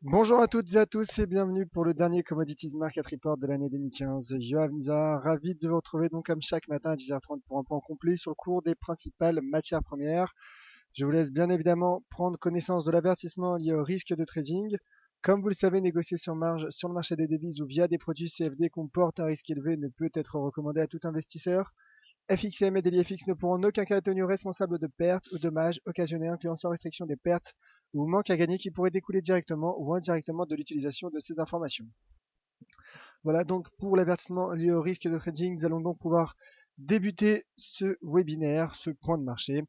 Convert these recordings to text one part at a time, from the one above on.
Bonjour à toutes et à tous et bienvenue pour le dernier Commodities Market Report de l'année 2015. Yoav Nizar, ravi de vous retrouver donc comme chaque matin à 10h30 pour un point complet sur le cours des principales matières premières. Je vous laisse bien évidemment prendre connaissance de l'avertissement lié au risque de trading. Comme vous le savez, négocier sur marge sur le marché des devises ou via des produits CFD comporte un risque élevé et ne peut être recommandé à tout investisseur. FXM et DailyFX ne pourront en aucun cas être tenus responsables de pertes ou dommages occasionnés incluant sans restriction des pertes ou manques à gagner qui pourraient découler directement ou indirectement de l'utilisation de ces informations. Voilà donc pour l'avertissement lié au risque de trading, nous allons donc pouvoir débuter ce webinaire, ce point de marché.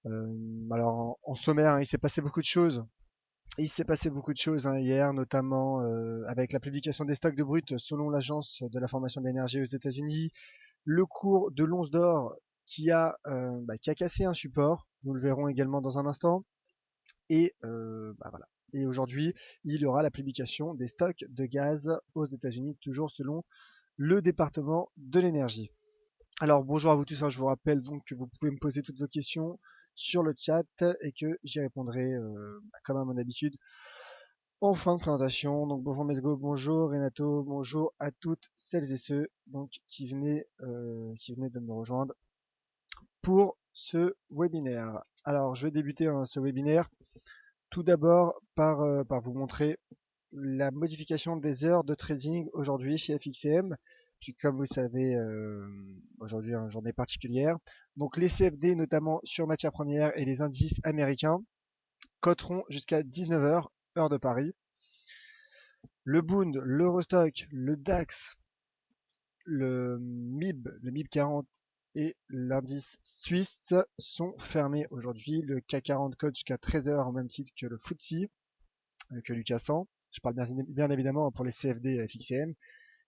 Alors en sommaire, il s'est passé beaucoup de choses. Hier, notamment avec la publication des stocks de brut selon l'Agence de la formation de l'énergie aux États-Unis, le cours de l'once d'or qui a cassé un support, nous le verrons également dans un instant. Et voilà. Et aujourd'hui, il y aura la publication des stocks de gaz aux États-Unis, toujours selon le département de l'énergie. Alors bonjour à vous tous, je vous rappelle donc que vous pouvez me poser toutes vos questions sur le chat et que j'y répondrai comme à mon habitude en fin de présentation. Donc bonjour Mesgo, bonjour Renato, bonjour à toutes celles et ceux donc qui venaient de me rejoindre pour ce webinaire. Alors je vais débuter ce webinaire tout d'abord par vous montrer la modification des heures de trading aujourd'hui chez FXCM. Puis comme vous le savez, aujourd'hui une journée particulière. Donc les CFD notamment sur matières premières et les indices américains coteront jusqu'à 19h heure de Paris. Le Bund, l'Eurostock, le DAX, le MIB 40 et l'indice suisse sont fermés aujourd'hui. Le CAC 40 cote jusqu'à 13h au même titre que le FTSE, que Lucas 100. Je parle bien évidemment pour les CFD FXCM.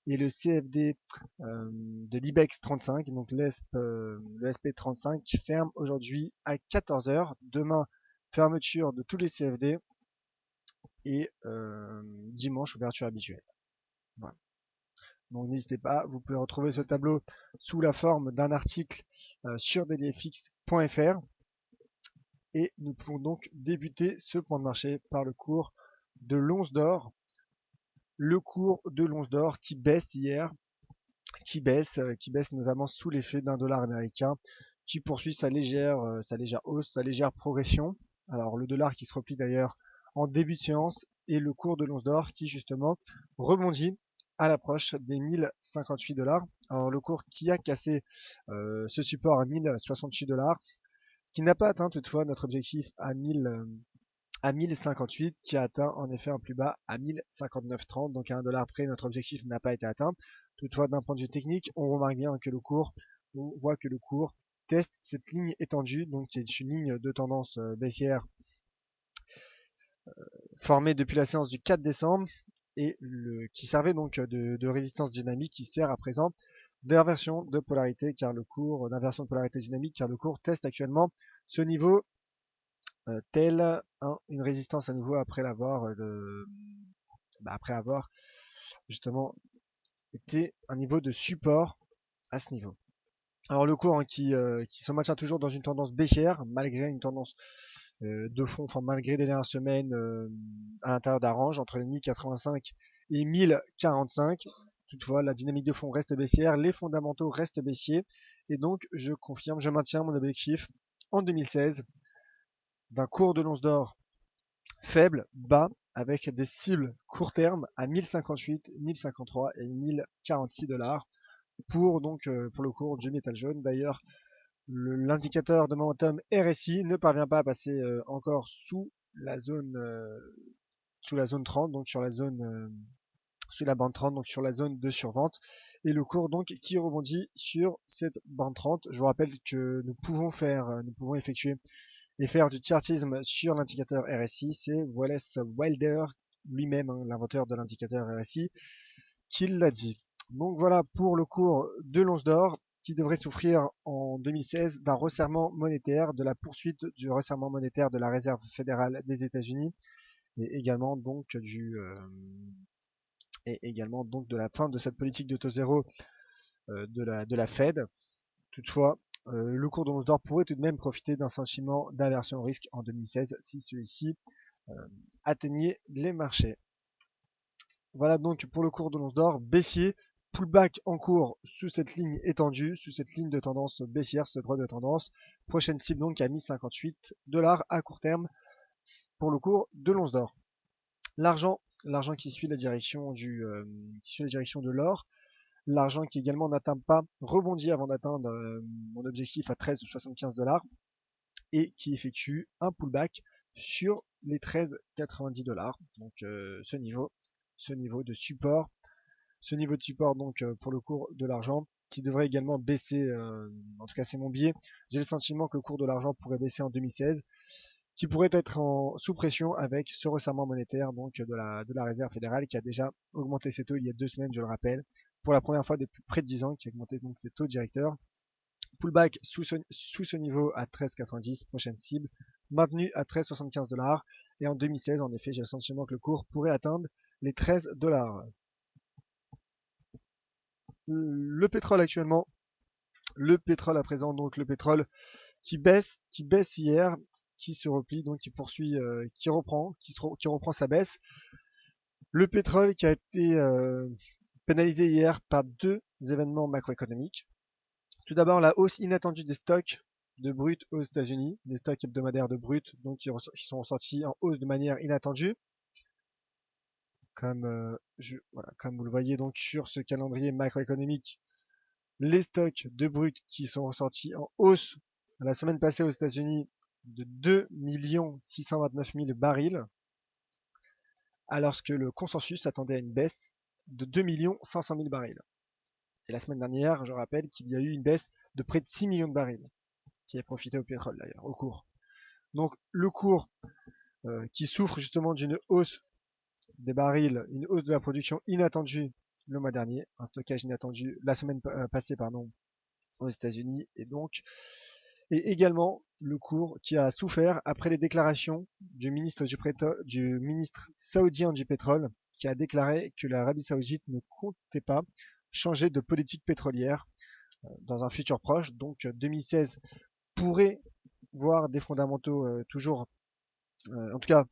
Et le CFD de l'IBEX 35, donc le SP35, ferme aujourd'hui à 14h. Demain, fermeture de tous les CFD et dimanche, ouverture habituelle. Voilà. Donc n'hésitez pas, vous pouvez retrouver ce tableau sous la forme d'un article sur dailyfx.fr et nous pouvons donc débuter ce point de marché par le cours de l'once d'or. Le cours de l'once d'or qui baisse hier, qui baisse notamment sous l'effet d'un dollar américain qui poursuit sa légère hausse, sa légère progression. Alors le dollar qui se replie d'ailleurs en début de séance et le cours de l'once d'or qui justement rebondit à l'approche des 1058 dollars. Alors le cours qui a cassé ce support à 1068 dollars, qui n'a pas atteint toutefois notre objectif à 1058, qui a atteint en effet un plus bas à 1059,30, donc à 1 dollar près, notre objectif n'a pas été atteint. Toutefois, d'un point de vue technique, on remarque bien que on voit que le cours teste cette ligne étendue, donc qui est une ligne de tendance baissière formée depuis la séance du 4 décembre et qui servait donc de résistance dynamique, qui sert à présent d'inversion de polarité, d'inversion de polarité dynamique, car le cours teste actuellement ce niveau tel une résistance à nouveau après avoir justement été un niveau de support à ce niveau. Alors le cours qui se maintient toujours dans une tendance baissière malgré une tendance de fond, enfin malgré des dernières semaines à l'intérieur d'un range entre les 1085 et 1045. Toutefois, la dynamique de fond reste baissière, les fondamentaux restent baissiers et donc je maintiens mon objectif en 2016 d'un cours de l'once d'or faible, bas, avec des cibles court terme à 1058, 1053 et 1046 dollars pour le cours du métal jaune. D'ailleurs, l'indicateur de momentum RSI ne parvient pas à passer encore sous la zone 30, donc sous la bande 30, donc sur la zone de survente. Et le cours donc qui rebondit sur cette bande 30. Je vous rappelle que nous pouvons effectuer et faire du chartisme sur l'indicateur RSI. C'est Wallace Wilder lui-même, l'inventeur de l'indicateur RSI, qui l'a dit. Donc voilà pour le cours de l'once d'or qui devrait souffrir en 2016 d'un resserrement monétaire, de la poursuite du resserrement monétaire de la Réserve fédérale des États-Unis et également donc de la fin de cette politique de taux zéro de la Fed. Toutefois, le cours de l'once d'or pourrait tout de même profiter d'un sentiment d'aversion au risque en 2016 si celui-ci atteignait les marchés. Voilà donc pour le cours de l'once d'or baissier, pullback en cours sous cette ligne étendue, sous cette ligne de tendance baissière, ce droit de tendance. Prochaine cible donc à 1058$ à court terme pour le cours de l'once d'or. L'argent qui suit la direction de l'or. L'argent qui également n'atteint pas, rebondit avant d'atteindre mon objectif à 13,75$ et qui effectue un pullback sur les 13,90$. Donc ce niveau de support, donc pour le cours de l'argent qui devrait également baisser, en tout cas c'est mon biais. J'ai le sentiment que le cours de l'argent pourrait baisser en 2016, qui pourrait être sous pression avec ce resserrement monétaire donc de la Réserve fédérale qui a déjà augmenté ses taux il y a 2 semaines, je le rappelle, pour la première fois depuis près de 10 ans, qui a augmenté donc ses taux directeurs. Pullback sous ce niveau à 13,90, prochaine cible, maintenu à 13,75$. Et en 2016, en effet, j'ai le sentiment que le cours pourrait atteindre les 13$. Le pétrole actuellement, le pétrole à présent, donc le pétrole qui baisse hier, qui se replie, donc qui poursuit, qui reprend sa baisse. Le pétrole qui a été pénalisé hier par 2 événements macroéconomiques. Tout d'abord, la hausse inattendue des stocks de brut aux États-Unis, les stocks hebdomadaires de brut, donc qui sont ressortis en hausse de manière inattendue. Comme vous le voyez donc sur ce calendrier macroéconomique, les stocks de brut qui sont ressortis en hausse la semaine passée aux États-Unis de 2 629 000 barils, alors que le consensus attendait à une baisse de 2 500 000 barils. Et la semaine dernière, je rappelle qu'il y a eu une baisse de près de 6 millions de barils, qui a profité au pétrole d'ailleurs, au cours. Donc le cours qui souffre justement d'une hausse des barils, une hausse de la production inattendue le mois dernier, un stockage inattendu la semaine passée aux États-Unis, et également le cours qui a souffert après les déclarations du ministre saoudien du pétrole, qui a déclaré que l'Arabie saoudite ne comptait pas changer de politique pétrolière dans un futur proche. Donc 2016 pourrait voir des fondamentaux toujours, en tout cas,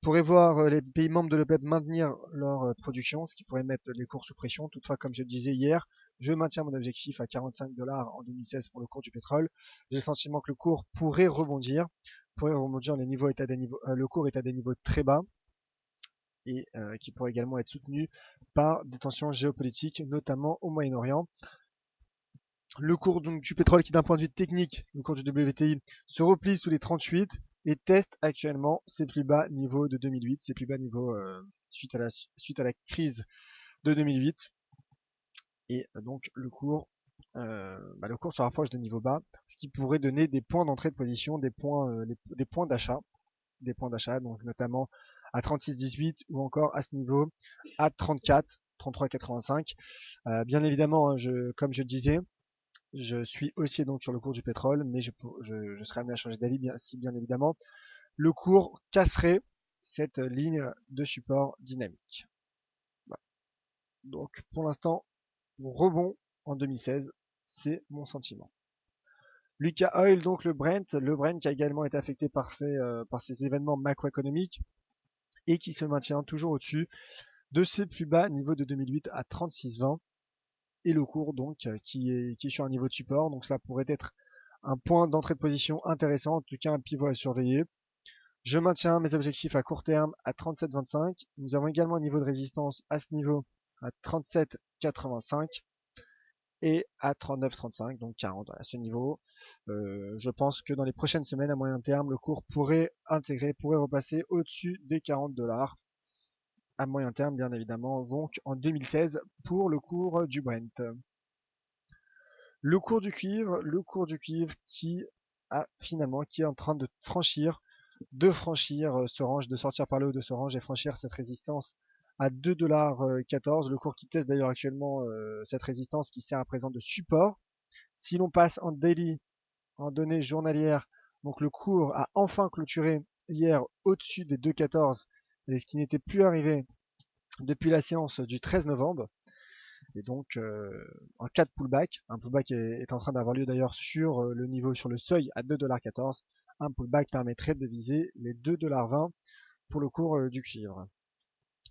pourrait voir les pays membres de l'OPEP maintenir leur production, ce qui pourrait mettre les cours sous pression. Toutefois, comme je le disais hier, je maintiens mon objectif à 45$ en 2016 pour le cours du pétrole. J'ai le sentiment que le cours pourrait rebondir. Le cours est à des niveaux très bas et qui pourrait également être soutenu par des tensions géopolitiques, notamment au Moyen-Orient. Le cours donc, du pétrole qui d'un point de vue technique, le cours du WTI, se replie sous les 38 et teste actuellement ses plus bas niveaux de 2008, ses plus bas niveaux suite à la crise de 2008. Et donc le cours se rapproche de niveaux bas, ce qui pourrait donner des points d'entrée de position, des points d'achat, donc notamment à 36,18 ou encore à ce niveau à 34, 33,85. Bien évidemment, comme je le disais, je suis haussier donc sur le cours du pétrole, mais je serai amené à changer d'avis si bien évidemment le cours casserait cette ligne de support dynamique. Voilà. Donc pour l'instant, mon rebond en 2016, c'est mon sentiment. Lucas Oil, donc le Brent qui a également été affecté par ces événements macroéconomiques et qui se maintient toujours au-dessus de ses plus bas niveaux de 2008 à 36,20. Et le cours donc qui est sur un niveau de support, donc cela pourrait être un point d'entrée de position intéressant, en tout cas un pivot à surveiller. Je maintiens mes objectifs à court terme à 37,25. Nous avons également un niveau de résistance à ce niveau à 37,85 et à 39,35, donc 40 à ce niveau. Je pense que dans les prochaines semaines, à moyen terme, le cours pourrait repasser au-dessus des 40$ à moyen terme, bien évidemment, donc en 2016 pour le cours du Brent. Le cours du cuivre qui est en train de franchir ce range, de sortir par le haut de ce range et franchir cette résistance à 2,14$. Le cours qui teste d'ailleurs actuellement cette résistance qui sert à présent de support. Si l'on passe en daily, en données journalières, donc le cours a enfin clôturé hier au-dessus des 2,14, et ce qui n'était plus arrivé depuis la séance du 13 novembre. Et donc, en cas de pullback, un pullback est en train d'avoir lieu d'ailleurs sur le seuil à 2,14$. Un pullback permettrait de viser les 2,20$. pour le cours du cuivre.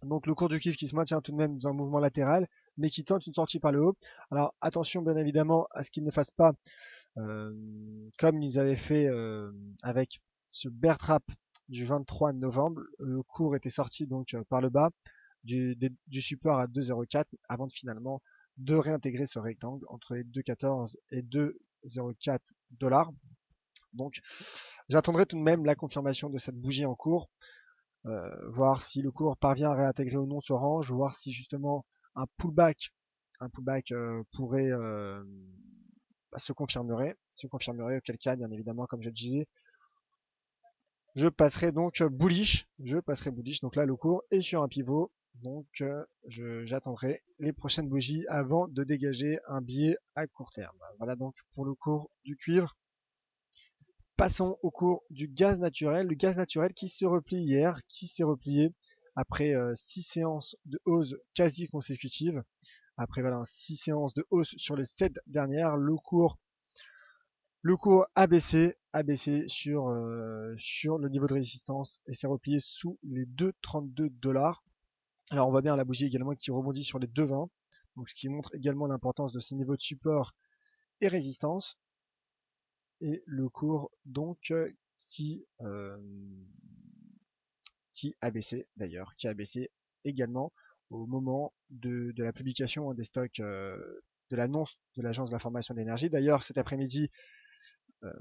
Donc le cours du cuivre qui se maintient tout de même dans un mouvement latéral, mais qui tente une sortie par le haut. Alors attention bien évidemment à ce qu'il ne fasse pas comme ils avaient fait avec ce bear trap du 23 novembre. Le cours était sorti donc par le bas du support à 2,04 avant de finalement de réintégrer ce rectangle entre les 2,14 et 2,04 $. Donc j'attendrai tout de même la confirmation de cette bougie en cours, voir si le cours parvient à réintégrer ou non ce range, voir si justement un pullback pourrait se confirmerait, auquel cas bien évidemment comme je le disais, je passerai donc bullish, donc là le cours est sur un pivot, donc j'attendrai les prochaines bougies avant de dégager un billet à court terme. Voilà donc pour le cours du cuivre. Passons au cours du gaz naturel. Le gaz naturel qui se replie hier, qui s'est replié après 6 séances de hausse quasi consécutives. Après voilà, 6 séances de hausse sur les 7 dernières, le cours a baissé sur le niveau de résistance et s'est replié sous les 2,32 $. Alors on voit bien la bougie également qui rebondit sur les 2,20, donc ce qui montre également l'importance de ces niveaux de support et résistance. Et le cours donc qui a baissé d'ailleurs, qui a baissé également au moment de la publication des stocks, de l'annonce de l'Agence de l'information de l'énergie. D'ailleurs cet après-midi, je ne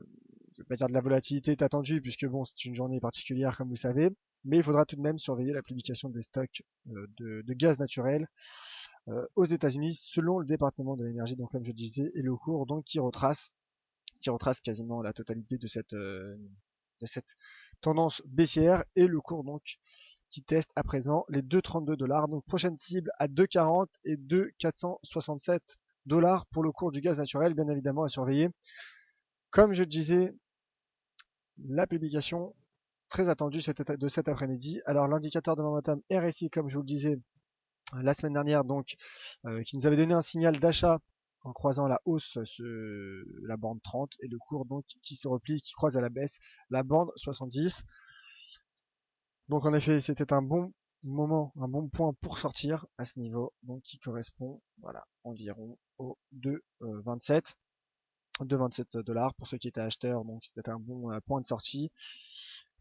vais pas dire de la volatilité est attendue puisque bon c'est une journée particulière comme vous savez, mais il faudra tout de même surveiller la publication des stocks de gaz naturel aux États-Unis selon le département de l'énergie, donc comme je disais, et le cours donc qui retrace quasiment la totalité de cette tendance baissière, et le cours donc qui teste à présent les 2,32 $. Donc prochaine cible à 2,40 et 2,467 $ pour le cours du gaz naturel, bien évidemment à surveiller. Comme je disais, la publication très attendue de cet après-midi. Alors l'indicateur de momentum RSI, comme je vous le disais la semaine dernière, donc qui nous avait donné un signal d'achat en croisant la hausse la bande 30, et le cours donc qui se replie, qui croise à la baisse la bande 70. Donc en effet c'était un bon moment, un bon point pour sortir à ce niveau, donc qui correspond voilà environ aux 2,27 $ pour ceux qui étaient acheteurs, donc c'était un bon point de sortie.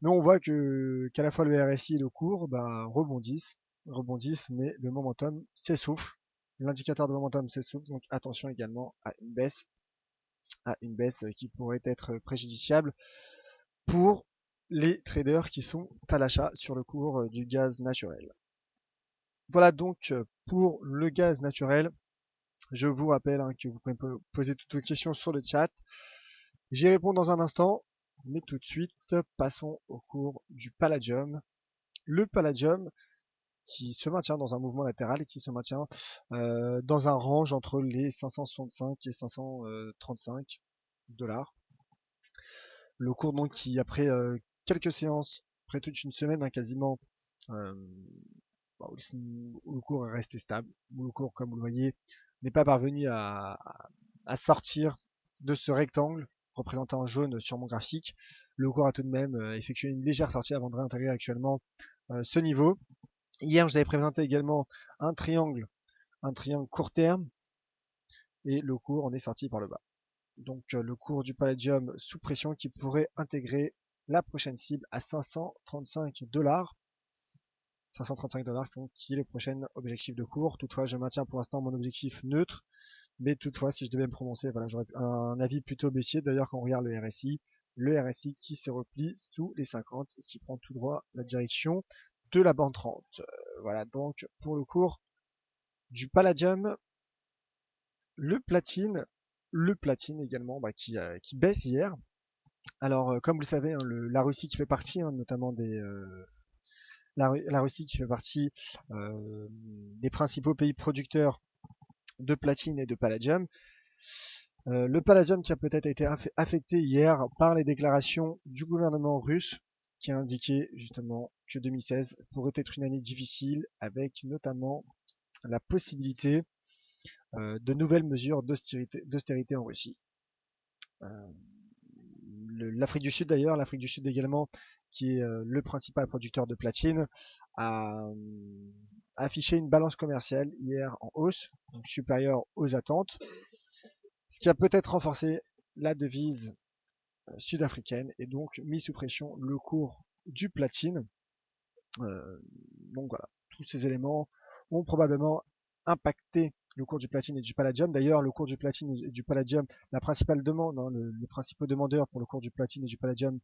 Mais on voit qu'à la fois le RSI et le cours rebondissent, mais le momentum s'essouffle. L'indicateur de momentum s'essouffle, donc attention également à une baisse qui pourrait être préjudiciable pour les traders qui sont à l'achat sur le cours du gaz naturel. Voilà donc pour le gaz naturel. Je vous rappelle que vous pouvez poser toutes vos questions sur le chat. J'y réponds dans un instant, mais tout de suite, passons au cours du palladium. Le palladium qui se maintient dans un mouvement latéral et qui se maintient dans un range entre les 565 et 535 $. Le cours donc qui, après quelques séances, après toute une semaine quasiment, où le cours est resté stable, où le cours, comme vous le voyez, n'est pas parvenu à sortir de ce rectangle représenté en jaune sur mon graphique. Le cours a tout de même effectué une légère sortie avant de réintégrer actuellement ce niveau. Hier, je vous avais présenté également un triangle court terme, et le cours en est sorti par le bas. Donc le cours du palladium sous pression qui pourrait intégrer la prochaine cible à 535 $. 535 $, qui est le prochain objectif de cours. Toutefois, je maintiens pour l'instant mon objectif neutre. Mais toutefois, si je devais me prononcer, voilà, j'aurais un avis plutôt baissier. D'ailleurs, quand on regarde le RSI qui se replie sous les 50 et qui prend tout droit la direction de la bande 30. Voilà donc pour le cours du palladium. Le platine également qui baisse hier. Alors comme vous le savez, la Russie qui fait partie notamment la Russie qui fait partie des principaux pays producteurs de platine et de palladium. Le palladium qui a peut-être été affecté hier par les déclarations du gouvernement russe, qui a indiqué justement que 2016 pourrait être une année difficile, avec notamment la possibilité de nouvelles mesures d'austérité en Russie. l'Afrique du Sud d'ailleurs, l'Afrique du Sud également, qui est le principal producteur de platine, a affiché une balance commerciale hier en hausse, donc supérieure aux attentes, ce qui a peut-être renforcé la devise sud-africaine et donc mis sous pression le cours du platine. Euh, donc voilà, tous ces éléments ont probablement impacté le cours du platine et du palladium. D'ailleurs, le cours du platine et du palladium, la principale demande, hein, les principaux demandeurs pour le cours du platine et du palladium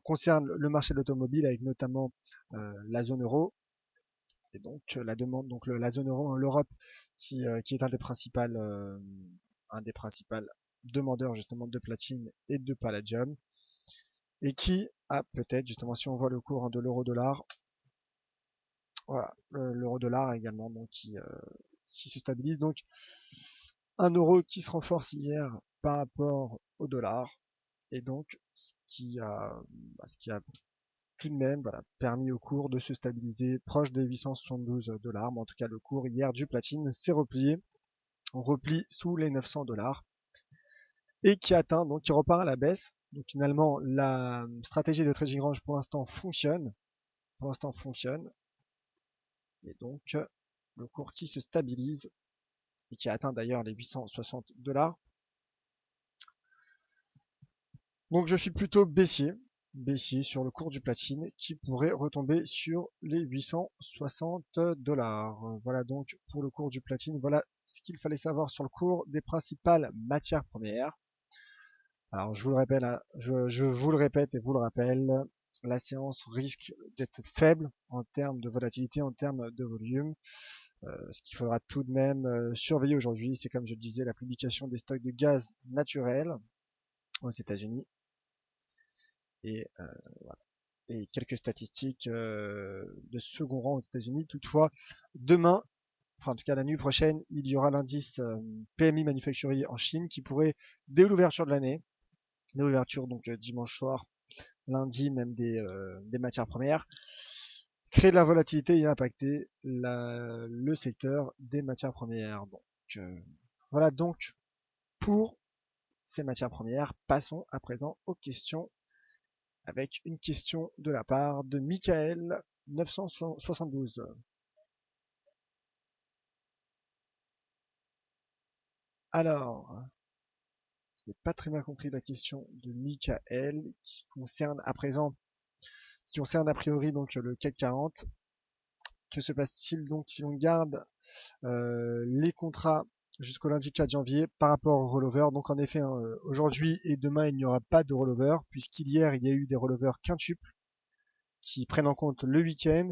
concernent le marché de l'automobile avec notamment la zone euro. Et donc la demande, donc la zone euro, hein, l'Europe, qui est un des principaux demandeurs justement de platine et de palladium, et qui a peut-être justement, si on voit le cours, hein, de l'euro-dollar, voilà, l'euro-dollar également, donc qui se stabilise. Donc un euro qui se renforce hier par rapport au dollar, et donc ce qui a tout de même, voilà, permis au cours de se stabiliser proche des 872 $. Mais en tout cas, le cours hier du platine s'est replié, on replie sous les 900 $ et qui atteint, donc qui repart à la baisse. Donc finalement, la stratégie de trading range pour l'instant fonctionne. Pour l'instant fonctionne. Et donc, le cours qui se stabilise et qui a atteint d'ailleurs les 860 $. Donc je suis plutôt baissier sur le cours du platine qui pourrait retomber sur les 860 $. Voilà donc pour le cours du platine, voilà ce qu'il fallait savoir sur le cours des principales matières premières. Alors je vous le répète, je vous le répète et vous le rappelle, la séance risque d'être faible en termes de volatilité, en termes de volume. Ce qu'il faudra tout de même surveiller aujourd'hui, c'est comme je le disais, la publication des stocks de gaz naturel aux États-Unis et, voilà, et quelques statistiques de second rang aux États-Unis. Toutefois, demain, enfin en tout cas la nuit prochaine, il y aura l'indice PMI Manufacturier en Chine qui pourrait, dès l'ouverture de l'année, dès l'ouverture donc dimanche soir, lundi même des matières premières, créer de la volatilité et impacter le secteur des matières premières. Donc voilà donc pour ces matières premières. Passons à présent aux questions avec une question de la part de Michael 972. Alors, je n'ai pas très bien compris la question de Michael qui concerne a priori donc le CAC 40. Que se passe-t-il donc si on garde les contrats jusqu'au lundi 4 janvier par rapport au rollover? Donc en effet, hein, aujourd'hui et demain, il n'y aura pas de rollover, puisqu'hier, il y a eu des rollovers quintuples qui prennent en compte le week-end,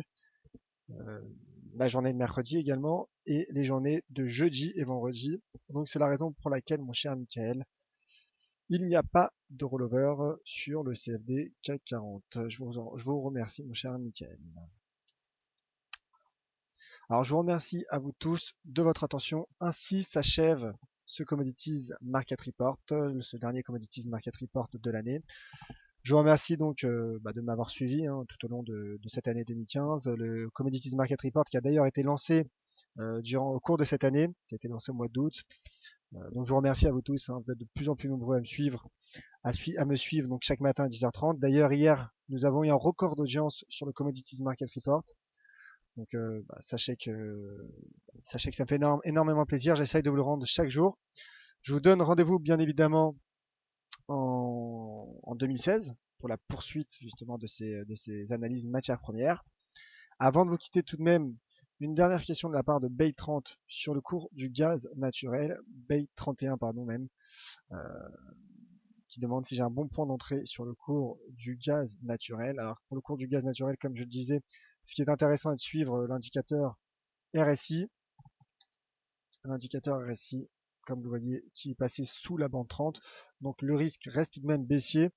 euh, la journée de mercredi également, et les journées de jeudi et vendredi. Donc c'est la raison pour laquelle, mon cher Michael, il n'y a pas de rollover sur le CFD CAC 40. Je vous remercie, mon cher Michael. Alors je vous remercie à vous tous de votre attention. Ainsi s'achève ce Commodities Market Report, ce dernier Commodities Market Report de l'année. Je vous remercie donc de m'avoir suivi, hein, tout au long de cette année 2015. Le Commodities Market Report qui a d'ailleurs été lancé au cours de cette année, qui a été lancé au mois d'août. Donc je vous remercie à vous tous, hein, vous êtes de plus en plus nombreux à me suivre, à me suivre donc chaque matin à 10h30. D'ailleurs hier, nous avons eu un record d'audience sur le Commodities Market Report. Donc sachez que ça me fait énormément plaisir. J'essaye de vous le rendre chaque jour. Je vous donne rendez-vous bien évidemment en 2016 pour la poursuite justement de ces analyses matières premières. Avant de vous quitter tout de même, une dernière question de la part de Bay30 sur le cours du gaz naturel, Bay31 pardon même, euh, qui demande si j'ai un bon point d'entrée sur le cours du gaz naturel. Alors pour le cours du gaz naturel, comme je le disais, ce qui est intéressant est de suivre l'indicateur RSI, l'indicateur RSI, comme vous voyez, qui est passé sous la bande 30. Donc le risque reste tout de même baissier,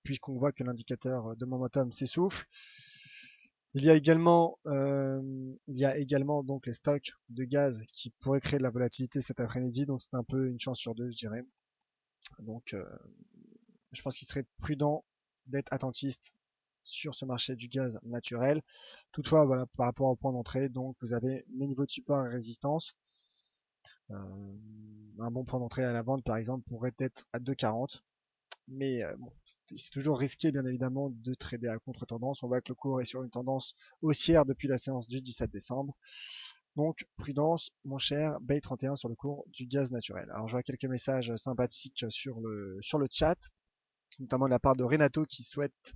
puisqu'on voit que l'indicateur de momentum s'essouffle. Il y a également donc les stocks de gaz qui pourraient créer de la volatilité cet après-midi, donc c'est un peu une chance sur deux, je dirais. Donc je pense qu'il serait prudent d'être attentiste sur ce marché du gaz naturel. Toutefois, voilà, par rapport au point d'entrée, donc vous avez mes niveaux de support et résistance. Un bon point d'entrée à la vente, par exemple, pourrait être à 2,40. mais bon, c'est toujours risqué bien évidemment de trader à contre-tendance. On voit que le cours est sur une tendance haussière depuis la séance du 17 décembre. Donc prudence, mon cher Bay31 sur le cours du gaz naturel. Alors je vois quelques messages sympathiques sur le chat, notamment de la part de Renato qui souhaite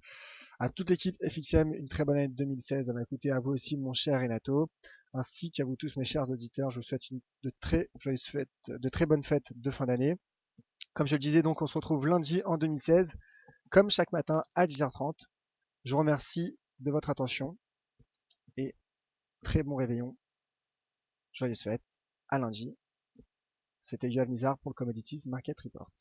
à toute l'équipe FXM une très bonne année 2016. À m'écouter à vous aussi mon cher Renato, ainsi qu'à vous tous mes chers auditeurs. Je vous souhaite de très bonnes fêtes de fin d'année. Comme je le disais, donc on se retrouve lundi en 2016, comme chaque matin à 10h30. Je vous remercie de votre attention et très bon réveillon. Joyeuses fêtes. À lundi. C'était Yoav Nizar pour le Commodities Market Report.